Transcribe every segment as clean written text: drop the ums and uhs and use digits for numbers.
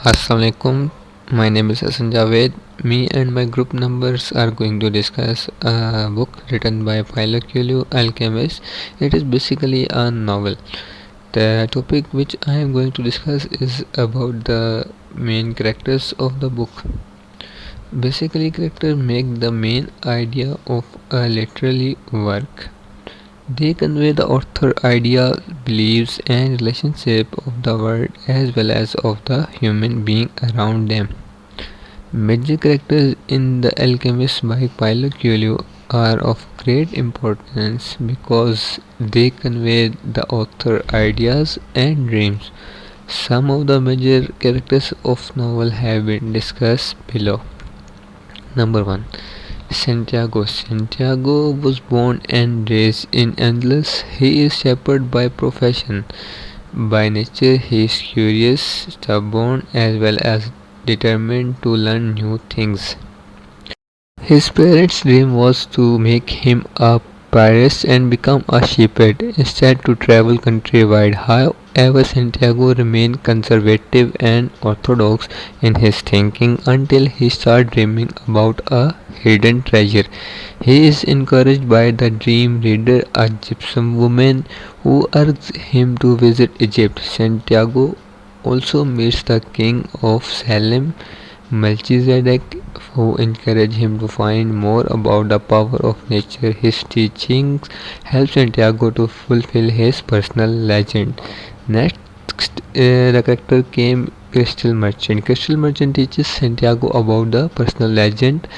Assalamualaikum. My name is Hassan Javed. Me and my group members are going to discuss a book written by Paulo Coelho, Alchemist. It is basically a novel. The topic which I am going to discuss is about the main characters of the book. Basically, characters make the main idea of a literary work. They convey the author ideas, beliefs, and relationship of the world as well as of the human being around them. Major characters in The Alchemist by Paulo Coelho are of great importance because they convey the author ideas and dreams. Some of the major characters of novel have been discussed below. Number 1. Santiago. Santiago was born and raised in Angeles. He is shepherd by profession. By nature, he is curious, stubborn, as well as determined to learn new things. His parents' dream was to make him a priest and become a shepherd, instead to travel countrywide. However, Santiago remained conservative and orthodox in his thinking until he started dreaming about a hidden treasure. He is encouraged by the dream reader, a gypsum woman, who urges him to visit Egypt. Santiago also meets the king of Salem, Melchizedek, who encouraged him to find more about the power of nature. His teachings help Santiago to fulfill his personal legend. Next, the character came Crystal Merchant. Crystal Merchant teaches Santiago about the personal legend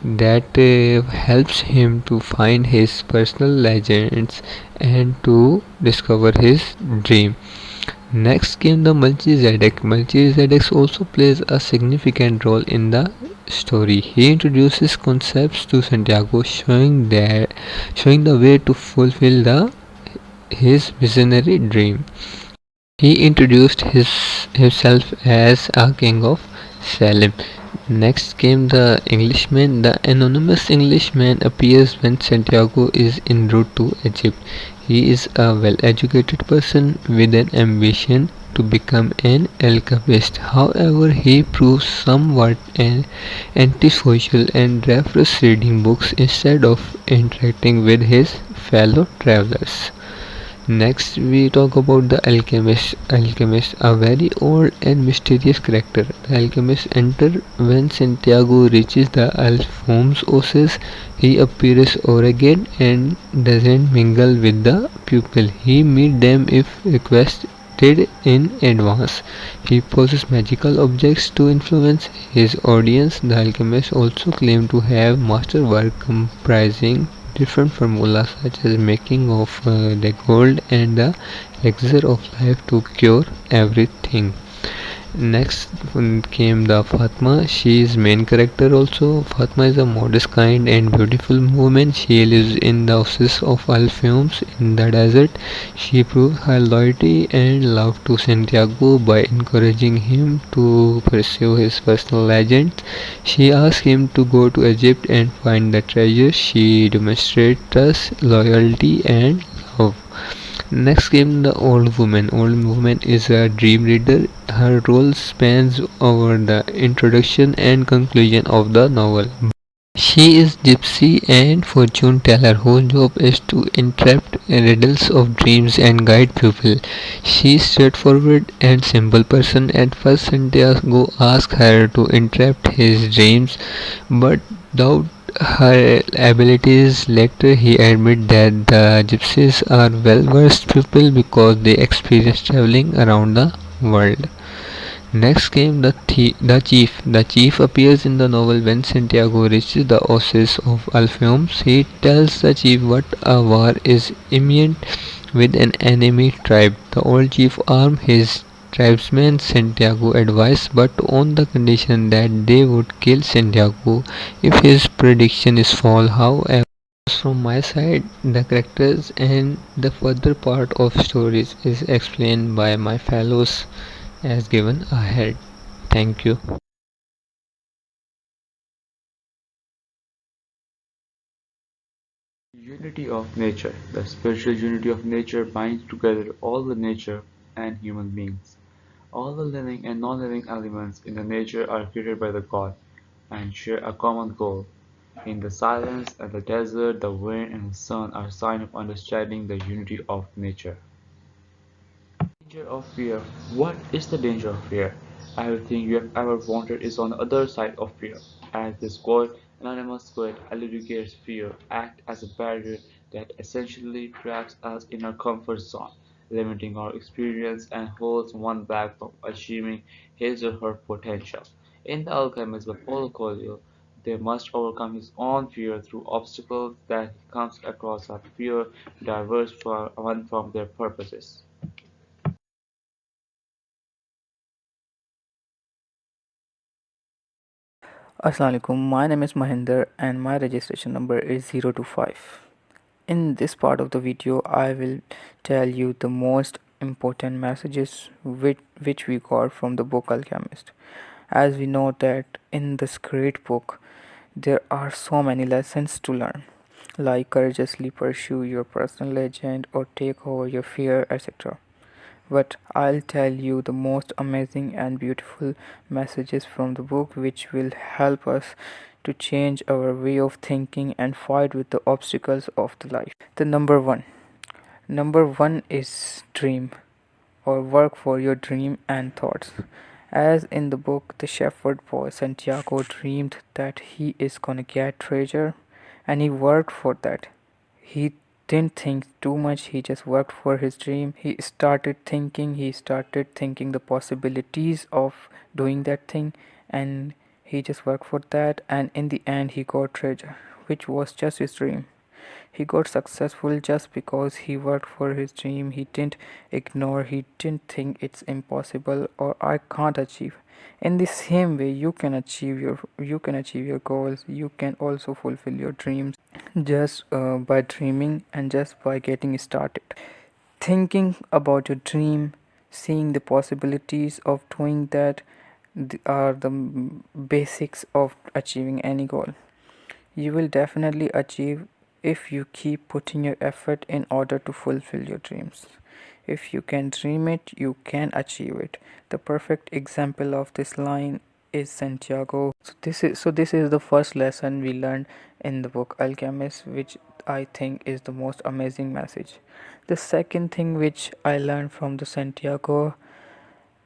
that helps him to find his personal legends and to discover his dream. Next came the Melchizedek. Melchizedek also plays a significant role in the story. He introduces concepts to Santiago, showing the way to fulfill his visionary dream. He introduced himself as a king of Salem. Next came the Englishman. The anonymous Englishman appears when Santiago is en route to Egypt. He is a well-educated person with an ambition to become an alchemist. However, he proves somewhat antisocial and prefers reading books instead of interacting with his fellow travelers. Next, we talk about the alchemist. Alchemist, a very old and mysterious character. The alchemist enters when Santiago reaches the Alphonse Oasis. He appears arrogant and doesn't mingle with the pupil. He meets them if requested in advance. He possesses magical objects to influence his audience. The alchemist also claims to have masterwork comprising different formulas such as making of the gold and the elixir of life to cure everything. Next came the Fatma. She is main character also. Fatma is a modest, kind and beautiful woman. She lives in the oasis of Alpheums in the desert. She proves her loyalty and love to Santiago by encouraging him to pursue his personal legend. She asks him to go to Egypt and find the treasure. She demonstrates trust, loyalty and love. Next came the old woman. Old woman is a dream reader. Her role spans over the introduction and conclusion of the novel. She is gypsy and fortune teller whose job is to interpret riddles of dreams and guide people. She is straightforward and simple person. At first Santiago asks her to interpret his dreams but doubt her abilities. Later he admits that the gypsies are well versed people because they experience traveling around the world. Next came the chief. The chief appears in the novel when Santiago reaches the oasis of Alpheums. He tells the chief what a war is imminent with an enemy tribe. The old chief arms his tribesmen. Santiago advised, but on the condition that they would kill Santiago if his prediction is false. However, from my side, the characters and the further part of stories is explained by my fellows as given ahead. Thank you. Unity of nature. The spiritual unity of nature binds together all the nature and human beings. All the living and non-living elements in the nature are created by the God and share a common goal. In the silence and the desert, the wind and the sun are signs of understanding the unity of nature. Danger of fear. What is the danger of fear? Everything you have ever wanted is on the other side of fear. As this quote, anonymous poet alleged fear act as a barrier that essentially traps us in our comfort zone, limiting our experience and holds one back from achieving his or her potential. In The Alchemist by Paulo Coelho, they must overcome his own fear through obstacles that he comes across as fear diverge one from their purposes. Assalamualaikum. My name is Mahinder and my registration number is 025. In this part of the video, I will tell you the most important messages which we got from the book Alchemist. As we know that in this great book, there are so many lessons to learn, like courageously pursue your personal legend or take over your fear, etc. But I'll tell you the most amazing and beautiful messages from the book which will help us to change our way of thinking and fight with the obstacles of the life. The number one. Number one is dream or work for your dream and thoughts. As in the book, the shepherd boy Santiago dreamed that he is gonna get treasure and he worked for that. He didn't think too much, he just worked for his dream. He started thinking the possibilities of doing that thing, and he just worked for that, and in the end he got treasure, which was just his dream. He got successful just because he worked for his dream. He didn't think it's impossible or I can't achieve. In the same way, you can achieve your goals. You can also fulfill your dreams just by dreaming and just by getting started. Thinking about your dream, seeing the possibilities of doing that are the basics of achieving any goal. You will definitely achieve if you keep putting your effort in order to fulfill your dreams. If you can dream it, you can achieve it. The perfect example of this line is Santiago. So this is the first lesson we learned in the book Alchemist, which I think is the most amazing message. The second thing which I learned from the Santiago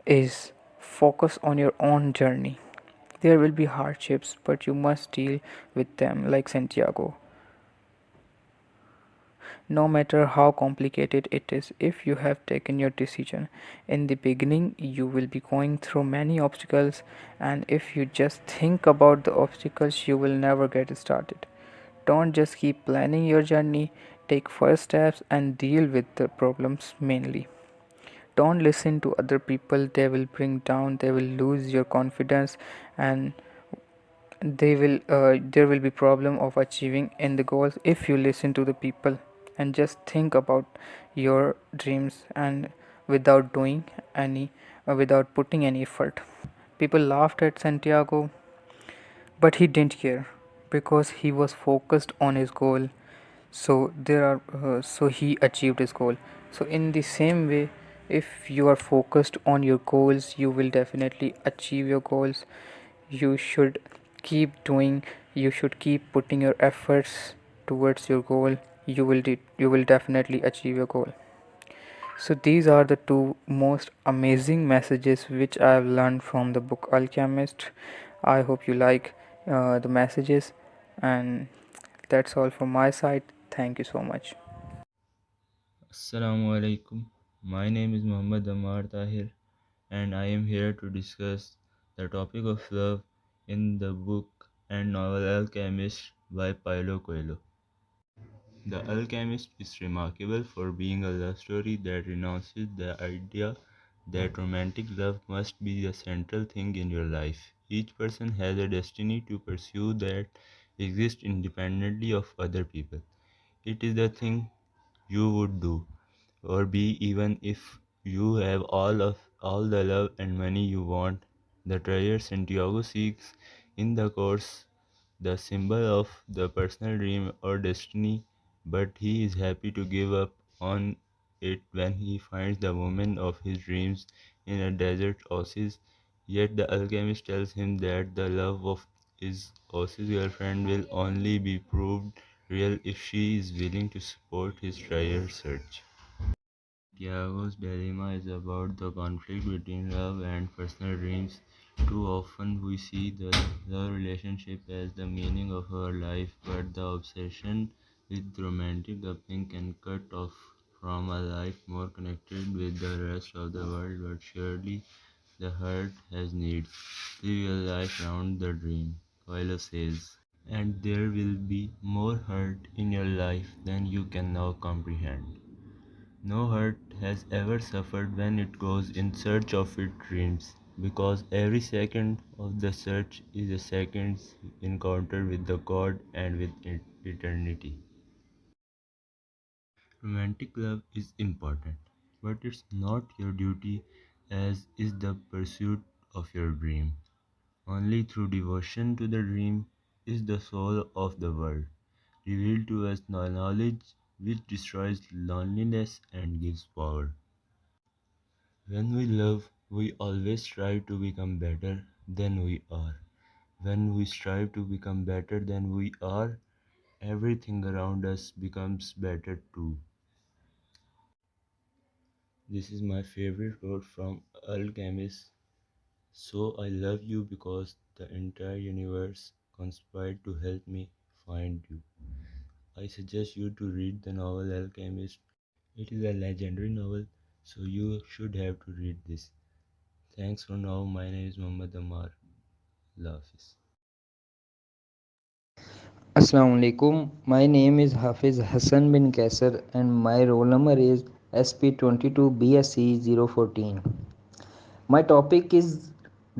is focus on your own journey. There will be hardships, but you must deal with them like Santiago. No matter how complicated it is, if you have taken your decision in the beginning, you will be going through many obstacles, and if you just think about the obstacles, you will never get started. Don't just keep planning your journey, take first steps and deal with the problems mainly. Don't listen to other people, they will lose your confidence, and there will be problem of achieving in the goals if you listen to the people and just think about your dreams and without doing any without putting any effort. People laughed at Santiago, but he didn't care because he was focused on his goal. So he achieved his goal. So in the same way, if you are focused on your goals, you will definitely achieve your goals. You should keep doing, you should keep putting your efforts towards your goal. You will definitely achieve your goal. So these are the two most amazing messages which I have learned from the book Alchemist. I hope you like the messages, and that's all from my side. Thank you so much. Assalamu alaikum. My name is Muhammad Amar Tahir, and I am here to discuss the topic of love in the book and novel Alchemist by Paulo Coelho. The Alchemist is remarkable for being a love story that renounces the idea that romantic love must be the central thing in your life. Each person has a destiny to pursue that exists independently of other people. It is the thing you would do or be even if you have all the love and money you want. The treasure Santiago seeks in the course, the symbol of the personal dream or destiny, but he is happy to give up on it when he finds the woman of his dreams in a desert oasis. Yet the alchemist tells him that the love of his oasis girlfriend will only be proved real if she is willing to support his treasure search. Tiago's dilemma is about the conflict between love and personal dreams. Too often we see the love relationship as the meaning of our life, but the obsession with romantic coupling can cut off from a life more connected with the rest of the world. But surely the heart has needs. Live your life around the dream, Coelho says, and there will be more hurt in your life than you can now comprehend. No heart has ever suffered when it goes in search of its dreams, because every second of the search is a second's encounter with the God and with eternity. Romantic love is important, but it's not your duty as is the pursuit of your dream. Only through devotion to the dream is the soul of the world revealed to us knowledge which destroys loneliness and gives power. When we love, we always strive to become better than we are. When we strive to become better than we are, everything around us becomes better too. This is my favorite quote from Alchemist. So I love you because the entire universe conspired to help me find you. I suggest you to read the novel Alchemist. It is a legendary novel, so you should have to read this. Thanks for now. My name is Muhammad Amar. Allah Hafiz. Assalamu alaikum. My name is Hafiz Hassan bin Kaisar and my roll number is SP22 BSc 014. My topic is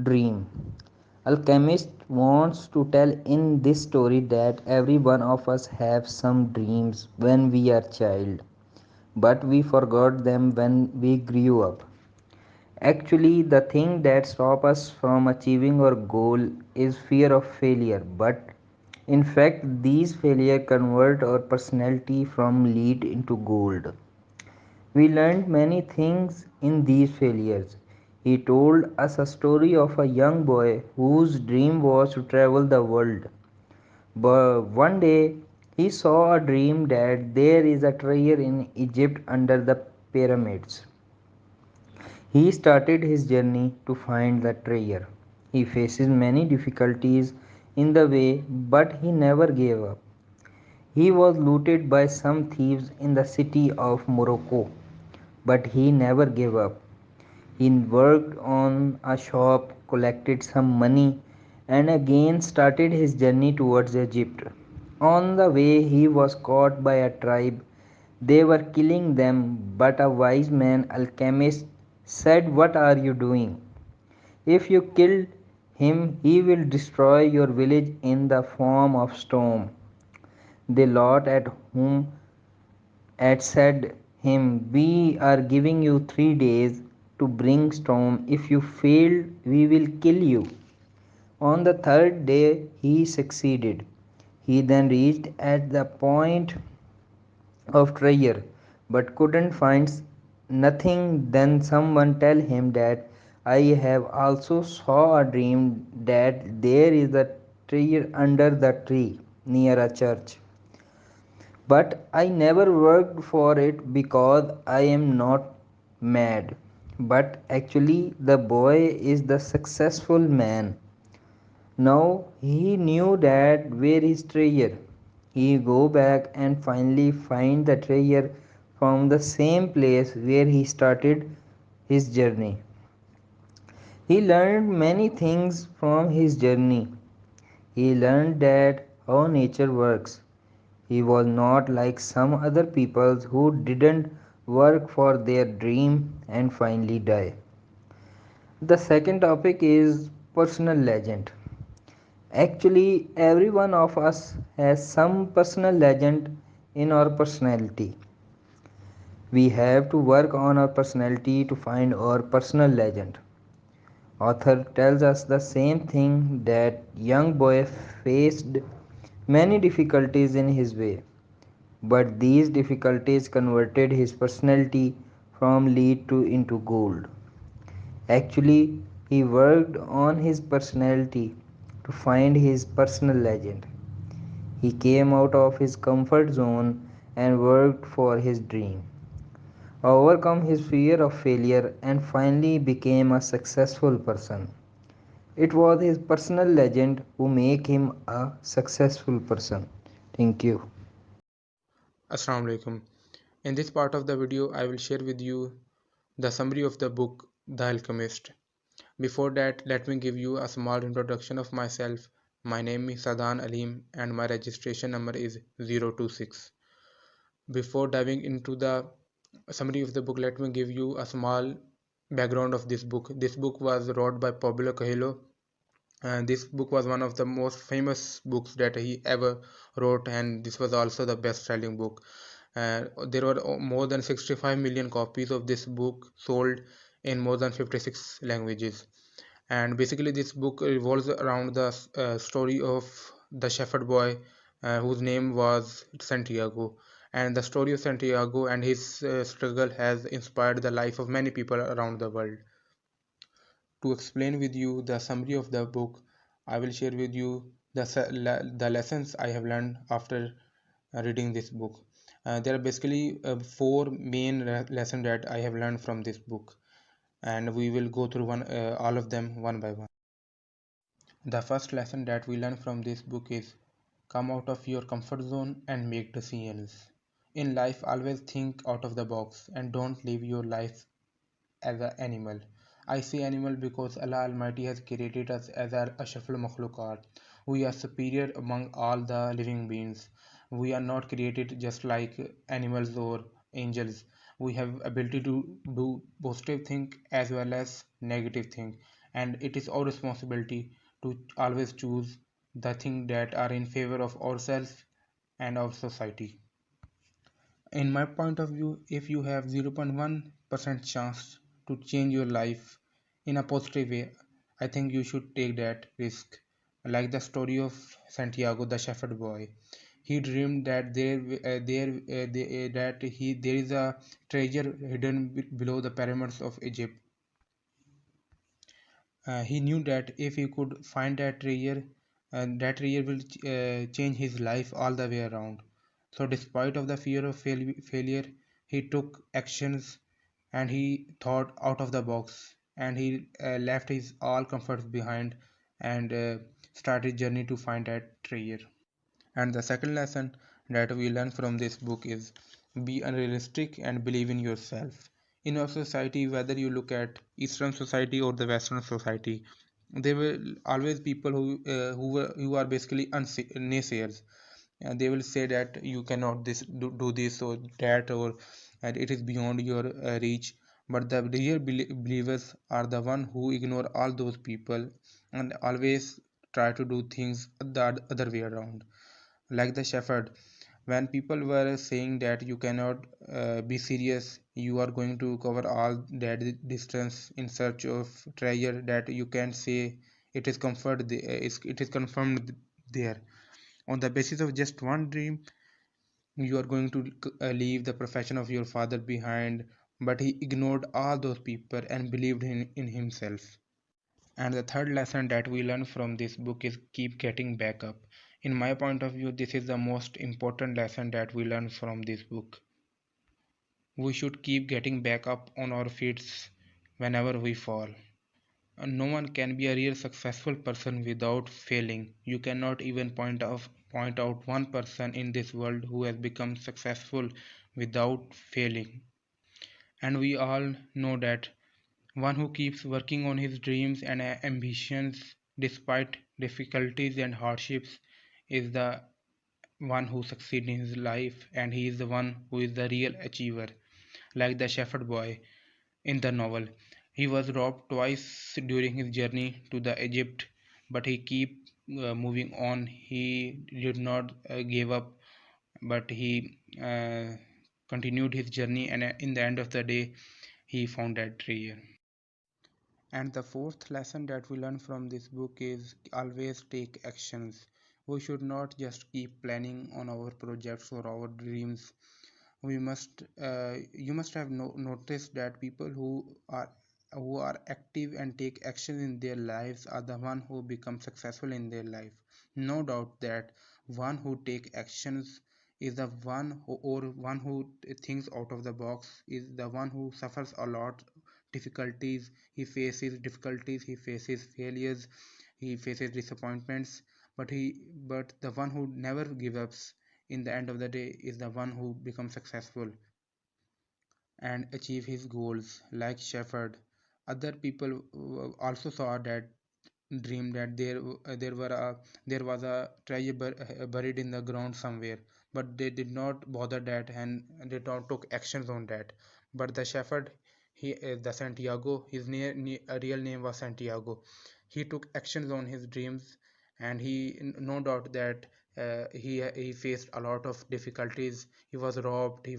dream. Alchemist wants to tell in this story that every one of us have some dreams when we are child, but we forgot them when we grew up. Actually, the thing that stops us from achieving our goal is fear of failure, but in fact, these failures convert our personality from lead into gold. We learned many things in these failures. He told us a story of a young boy whose dream was to travel the world. But one day he saw a dream that there is a treasure in Egypt under the pyramids. He started his journey to find the treasure. He faces many difficulties in the way, but he never gave up. He was looted by some thieves in the city of Morocco, but he never gave up. He worked on a shop, collected some money, and again started his journey towards Egypt. On the way, he was caught by a tribe. They were killing them, but a wise man, alchemist, said, "What are you doing? If you kill him, he will destroy your village in the form of storm." The Lord at whom had said him, "We are giving you 3 days to bring storm. If you fail, we will kill you." On the third day he succeeded. He then reached at the point of treasure but couldn't find nothing. Then someone tell him that, "I have also saw a dream that there is a treasure under the tree near a church. But I never worked for it because I am not mad." But actually, the boy is the successful man. Now he knew that where is treasure. He go back and finally find the treasure from the same place where he started his journey. He learned many things from his journey. He learned that how nature works. He was not like some other people who didn't work for their dream and finally die. The second topic is personal legend. Actually, every one of us has some personal legend in our personality. We have to work on our personality to find our personal legend. Author tells us the same thing, that young boy faced many difficulties in his way, but these difficulties converted his personality from lead to into gold. Actually, he worked on his personality to find his personal legend. He came out of his comfort zone and worked for his dream, overcome his fear of failure, and finally became a successful person. It was his personal legend who made him a successful person. Thank you. Assalamu alaikum. In this part of the video, I will share with you the summary of the book The Alchemist. Before that, let me give you a small introduction of myself. My name is Sadan Alim and my registration number is 026. Before diving into the summary of the book, let me give you a small background of this book. This book was wrote by Pablo Coelho, and this book was one of the most famous books that he ever wrote, and this was also the best-selling book. There were more than 65 million copies of this book sold in more than 56 languages. And basically this book revolves around the story of the shepherd boy whose name was Santiago, and the story of Santiago and his struggle has inspired the life of many people around the world. To explain with you the summary of the book, I will share with you the lessons I have learned after reading this book. There are basically four main lessons that I have learned from this book, and we will go through all of them one by one. The first lesson that we learn from this book is come out of your comfort zone and make decisions. In life, always think out of the box and don't live your life as an animal. I say animal because Allah Almighty has created us as Ashraful Makhluqat. We are superior among all the living beings. We are not created just like animals or angels. We have ability to do positive thing as well as negative thing, and it is our responsibility to always choose the thing that are in favor of ourselves and our society. In my point of view, if you have 0.1% chance to change your life in a positive way, I think you should take that risk. Like the story of Santiago, the shepherd boy, he dreamed that there is a treasure hidden below the pyramids of Egypt. He knew that if he could find that treasure will change his life all the way around. So despite of the fear of failure, he took actions and he thought out of the box, and he left his all comforts behind and started journey to find that treasure. And the second lesson that we learn from this book is be unrealistic and believe in yourself. In our society, whether you look at Eastern society or the Western society, there will always people who are basically naysayers, and they will say that you cannot do this or that, or and it is beyond your reach. But the real believers are the one who ignore all those people and always try to do things the other way around. Like the shepherd, when people were saying that you cannot be serious, you are going to cover all that distance in search of treasure, that you can say it is it is confirmed there. On the basis of just one dream, you are going to leave the profession of your father behind. But he ignored all those people and believed in himself. And the third lesson that we learn from this book is keep getting back up. In my point of view, this is the most important lesson that we learn from this book. We should keep getting back up on our feet whenever we fall. And no one can be a real successful person without failing. You cannot even point out one person in this world who has become successful without failing. And we all know that one who keeps working on his dreams and ambitions despite difficulties and hardships is the one who succeeds in his life, and he is the one who is the real achiever. Like the shepherd boy in the novel, he was robbed twice during his journey to the Egypt, but he keep moving on. He did not give up, but he continued his journey, and in the end of the day he found that treasure. And the fourth lesson that we learn from this book is always take actions. We should not just keep planning on our projects or our dreams. You must have noticed that people who are who are active and take action in their lives are the one who become successful in their life. No doubt that one who take actions is the one who, or one who thinks out of the box is the one who suffers a lot difficulties. He faces failures, he faces disappointments, but the one who never gives up in the end of the day is the one who becomes successful and achieve his goals. Like Shepherd, other people also saw that dream that there was a treasure buried in the ground somewhere, but they did not bother that and they don't took actions on that. But the shepherd, the Santiago, his real name was Santiago. He took actions on his dreams, and no doubt that he faced a lot of difficulties. He was robbed. He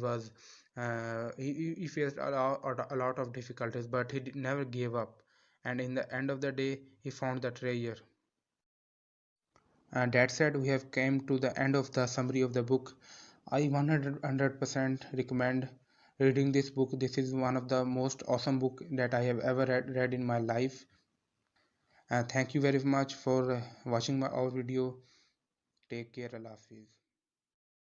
faced a lot of difficulties, but never gave up. And in the end of the day, he found the treasure. That said, we have came to the end of the summary of the book. I 100% recommend reading this book. This is one of the most awesome book that I have ever read in my life. Thank you very much for watching our video. Take care. Allah Hafiz.